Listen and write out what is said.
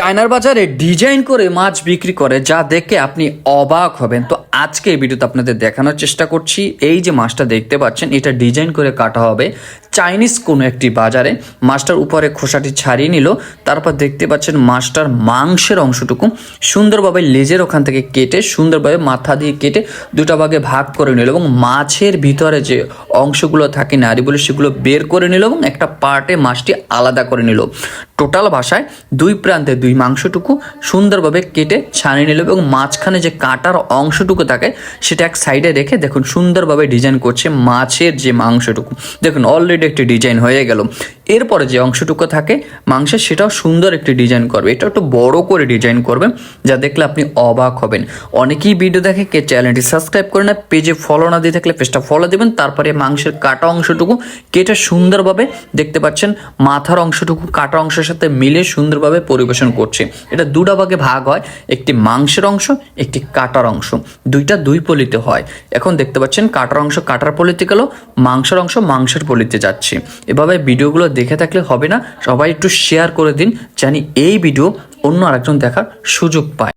চায়নার বাজারে ডিজাইন করে মাছ বিক্রি করে যা দেখে আপনি অবাক হবেন। তো আজকে এই ভিডিওতে আপনাদের দেখানোর চেষ্টা করছি, এই যে মাছটা দেখতে পাচ্ছেন এটা ডিজাইন করে কাটা হবে চাইনিজ কোনো একটি বাজারে। মাছটার উপরে খোসাটি ছাড়িয়ে নিল, তারপর দেখতে পাচ্ছেন মাছটার মাংসের অংশটুকু সুন্দরভাবে লেজের ওখান থেকে কেটে সুন্দরভাবে মাথা দিয়ে কেটে দুটা ভাগে ভাগ করে নিল এবং মাছের ভিতরে যে অংশগুলো থাকে নাড়ি বলে সেগুলো বের করে নিল এবং একটা পার্টে মাছটি আলাদা করে নিল। টোটাল ভাষায় দুই প্রান্তে দুই মাংসটুকু সুন্দরভাবে কেটে ছাড়িয়ে নিল এবং মাঝখানে যে কাটার অংশটুকু থাকে সেটা এক সাইডে রেখে দেখুন সুন্দরভাবে ডিজাইন করছে মাছের যে মাংসটুকু। দেখুন অলরেডি একটি ডিজাইন হয়ে গেল। এরপরে যে অংশটুকু থাকে মাংসের সেটাও সুন্দর একটি ডিজাইন করবে, এটা একটু বড় করে ডিজাইন করবে যা দেখলে আপনি অবাক হবেন। অনেকেই ভিডিও দেখে কে চ্যানেলটি সাবস্ক্রাইব করে না, পেজে ফলো না দিয়ে থাকলে পেজটা ফলো দেবেন। তারপরে মাংসের কাটা অংশটুকু কেটে সুন্দরভাবে দেখতে পাচ্ছেন মাথার অংশটুকু কাটা অংশের সাথে মিলে সুন্দরভাবে পরিবেশন করছে। এটা দুটা ভাগে ভাগ হয়, একটি মাংসের অংশ একটি কাটার অংশ, দুইটা দুই পলিতে হয়। এখন দেখতে পাচ্ছেন কাটার অংশ কাটার পলিতে গেল, মাংসের অংশ মাংসের পলিতে যাচ্ছে। এভাবে ভিডিওগুলো দেখে থাকলে হবে না, সবাই একটু শেয়ার করে দিন জানি এই ভিডিও অন্য আরেকজন দেখার সুযোগ পায়।